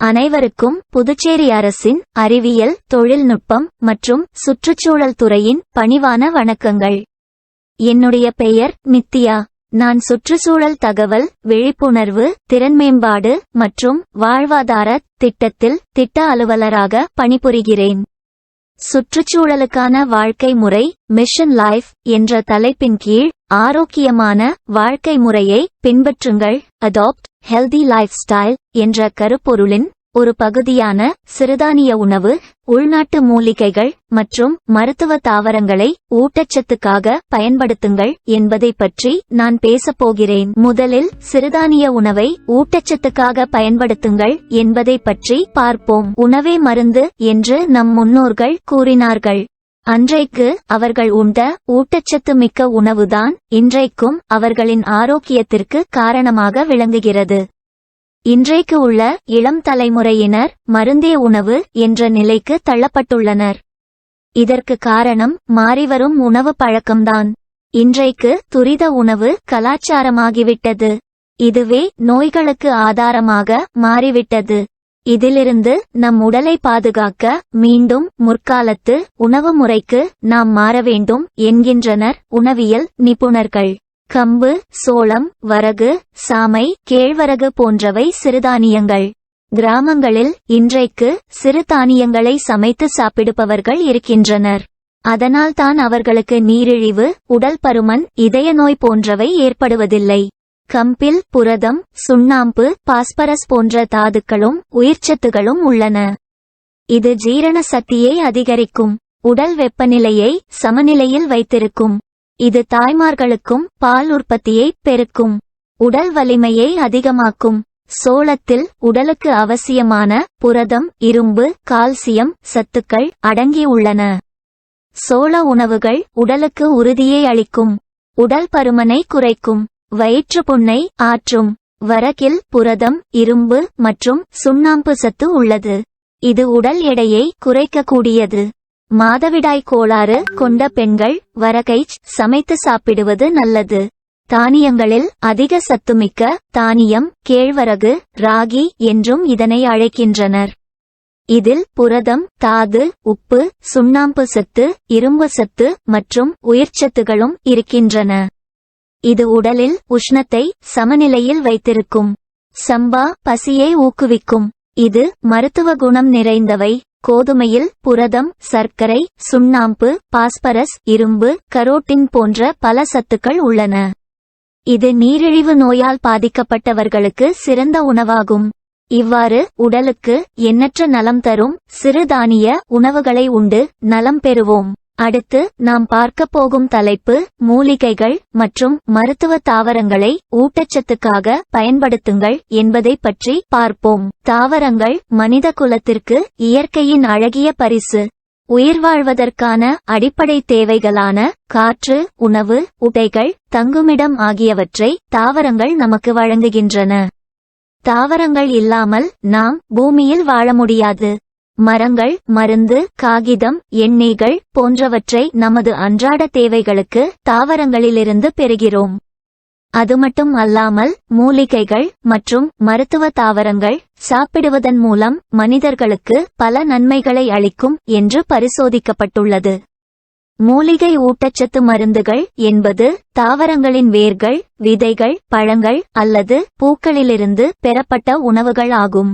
அனைவருக்கும் புதுச்சேரி அரசின் அறிவியல், தொழில்நுட்பம் மற்றும் சுற்றுச்சூழல் துறையின் பணிவான வணக்கங்கள். என்னுடைய பெயர் நித்யா. நான் சுற்றுச்சூழல் தகவல், விழிப்புணர்வு, திறன்மேம்பாடு மற்றும் வாழ்வாதார திட்டத்தில் திட்ட அலுவலராக பணிபுரிகிறேன். சுற்றுச்சூழலுக்கான வாழ்க்கை முறை மிஷன் லைஃப் என்ற தலைப்பின் கீழ் ஆரோக்கியமான வாழ்க்கை முறையை பின்பற்றுங்கள், அடாப்ட் ஹெல்தி லைஃப் ஸ்டைல் என்ற கருப்பொருளின் ஒரு பகுதியான சிறுதானிய உணவு, உள்நாட்டு மூலிகைகள் மற்றும் மருத்துவ தாவரங்களை ஊட்டச்சத்துக்காக பயன்படுத்துங்கள் என்பதை பற்றி நான் பேசப்போகிறேன். முதலில் சிறுதானிய உணவை ஊட்டச்சத்துக்காக பயன்படுத்துங்கள் என்பதை பற்றி பார்ப்போம். உணவே மருந்து என்று நம் முன்னோர்கள் கூறினார்கள். அன்றைக்கு அவர்கள் உண்ட ஊட்டச்சத்து மிக்க உணவுதான் இன்றைக்கும் அவர்களின் ஆரோக்கியத்திற்கு காரணமாக விளங்குகிறது. இன்றைக்கு உள்ள இளம் தலைமுறையினர் மருந்தே உணவு என்ற நிலைக்கு தள்ளப்பட்டுள்ளனர். இதற்கு காரணம் மாறிவரும் உணவு பழக்கம்தான். இன்றைக்கு துரித உணவு கலாச்சாரமாகிவிட்டது. இதுவே நோய்களுக்கு ஆதாரமாக மாறிவிட்டது. இதிலிருந்து நம் உடலை பாதுகாக்க மீண்டும் முற்காலத்து உணவு முறைக்கு நாம் மாற வேண்டும் என்கின்றனர் உணவியல் நிபுணர்கள். கம்பு, சோளம், வரகு, சாமை, கேழ்வரகு போன்றவை சிறுதானியங்கள். கிராமங்களில் இன்றைக்கு சிறுதானியங்களை சமைத்து சாப்பிடுபவர்கள் இருக்கின்றனர். அதனால்தான் அவர்களுக்கு நீரிழிவு, உடல் பருமன், இதய நோய் போன்றவை ஏற்படுவதில்லை. கம்பில் புரதம், சுண்ணாம்பு, பாஸ்பரஸ் போன்ற தாதுக்களும் உயிர்ச்சத்துகளும் உள்ளன. இது ஜீரண சக்தியை அதிகரிக்கும், உடல் வெப்பநிலையை சமநிலையில் வைத்திருக்கும். இது தாய்மார்களுக்கும் பால் உற்பத்தியை பெருக்கும், உடல் வலிமையை அதிகமாக்கும். சோளத்தில் உடலுக்கு அவசியமான புரதம், இரும்பு, கால்சியம் சத்துக்கள் அடங்கியுள்ளன. சோள உணவுகள் உடலுக்கு உறுதியை அளிக்கும், உடல் பருமனை குறைக்கும், வயிற்றுப்புண்ணை ஆற்றும். வரகில் புரதம், இரும்பு மற்றும் சுண்ணாம்பு சத்து உள்ளது. இது உடல் எடையை குறைக்கக்கூடியது. மாதவிடாய் கோளாறு கொண்ட பெண்கள் வரகை சமைத்து சாப்பிடுவது நல்லது. தானியங்களில் அதிக சத்துமிக்க தானியம் கேழ்வரகு, ராகி என்றும் இதனை அழைக்கின்றனர். இதில் புரதம், தாது, உப்பு, சுண்ணாம்பு சத்து, இரும்பு சத்து மற்றும் உயிர்ச்சத்துகளும் இருக்கின்றன. இது உடலில் உஷ்ணத்தை சமநிலையில் வைத்திருக்கும். சம்பா பசியை ஊக்குவிக்கும். இது மருத்துவ குணம் நிறைந்தவை. கோதுமையில் புரதம், சர்க்கரை, சுண்ணாம்பு, பாஸ்பரஸ், இரும்பு, கரோட்டின் போன்ற பல சத்துக்கள் உள்ளன. இது நீரிழிவு நோயால் பாதிக்கப்பட்டவர்களுக்கு சிறந்த உணவாகும். இவ்வாறு உடலுக்கு எண்ணற்ற நலம் தரும் சிறுதானிய உணவுகளை உண்டு நலம் பெறுவோம். அடுத்து நாம் பார்க்க போகும் தலைப்பு மூலிகைகள் மற்றும் மருத்துவ தாவரங்களை ஊட்டச்சத்துக்காக பயன்படுத்துங்கள் என்பதை பற்றி பார்ப்போம். தாவரங்கள் மனித குலத்திற்கு இயற்கையின் அழகிய பரிசு. உயிர் வாழ்வதற்கான அடிப்படை தேவைகளான காற்று, உணவு, உடைகள், தங்குமிடம் ஆகியவற்றை தாவரங்கள் நமக்கு வழங்குகின்றன. தாவரங்கள் இல்லாமல் நாம் பூமியில் வாழ முடியாது. மரங்கள் மருந்து, காகிதம், எண்ணெய்கள் போன்றவற்றை நமது அன்றாட தேவைகளுக்கு தாவரங்களிலிருந்து பெறுகிறோம். அது மட்டும் அல்லாமல் மூலிகைகள் மற்றும் மருத்துவ தாவரங்கள் சாப்பிடுவதன் மூலம் மனிதர்களுக்கு பல நன்மைகளை அளிக்கும் என்று பரிசோதிக்கப்பட்டுள்ளது. மூலிகை ஊட்டச்சத்து மருந்துகள் என்பது தாவரங்களின் வேர்கள், விதைகள், பழங்கள் அல்லது பூக்களிலிருந்து பெறப்பட்ட உணவுகள் ஆகும்.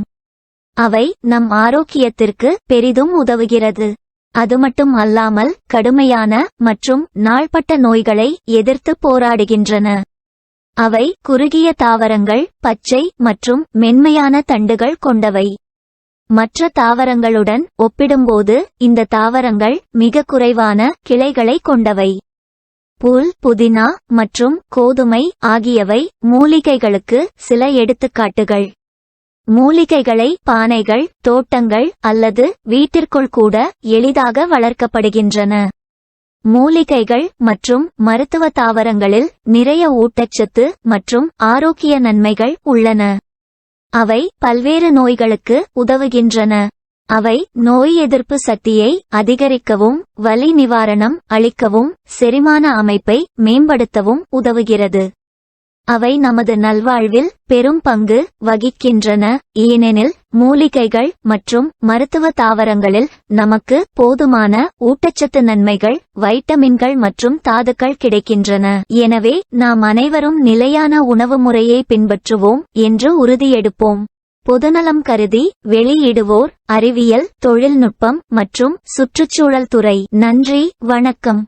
அவை நம் ஆரோக்கியத்திற்கு பெரிதும் உதவுகிறது. அது மட்டும் அல்லாமல் கடுமையான மற்றும் நாள்பட்ட நோய்களை எதிர்த்து போராடுகின்றன. அவை குறுகிய தாவரங்கள், பச்சை மற்றும் மென்மையான தண்டுகள் கொண்டவை. மற்ற தாவரங்களுடன் ஒப்பிடும்போது இந்த தாவரங்கள் மிக குறைவான கிளைகளை கொண்டவை. புல், புதினா மற்றும் கோதுமை ஆகியவை மூலிகைகளுக்கு சில எடுத்துக்காட்டுகள். மூலிகைகளை பானைகள், தோட்டங்கள் அல்லது வீட்டிற்குள் கூட எளிதாக வளர்க்கப்படுகின்றன. மூலிகைகள் மற்றும் மருத்துவ தாவரங்களில் நிறைய ஊட்டச்சத்து மற்றும் ஆரோக்கிய நன்மைகள் உள்ளன. அவை பல்வேறு நோய்களுக்கு உதவுகின்றன. அவை நோய் எதிர்ப்பு சக்தியை அதிகரிக்கவும், வலி நிவாரணம் அளிக்கவும், செரிமான அமைப்பை மேம்படுத்தவும் உதவுகிறது. அவை நமது நல்வாழ்வில் பெரும் பங்கு வகிக்கின்றன. ஏனெனில் மூலிகைகள் மற்றும் மருத்துவ தாவரங்களில் நமக்கு போதுமான ஊட்டச்சத்து நன்மைகள், வைட்டமின்கள் மற்றும் தாதுக்கள் கிடைக்கின்றன. எனவே நாம் அனைவரும் நிலையான உணவு முறையை பின்பற்றுவோம் என்று உறுதியெடுப்போம். பொதுநலம் கருதி வெளியிடுவோர் அறிவியல், தொழில்நுட்பம் மற்றும் சுற்றுச்சூழல் துறை. நன்றி, வணக்கம்.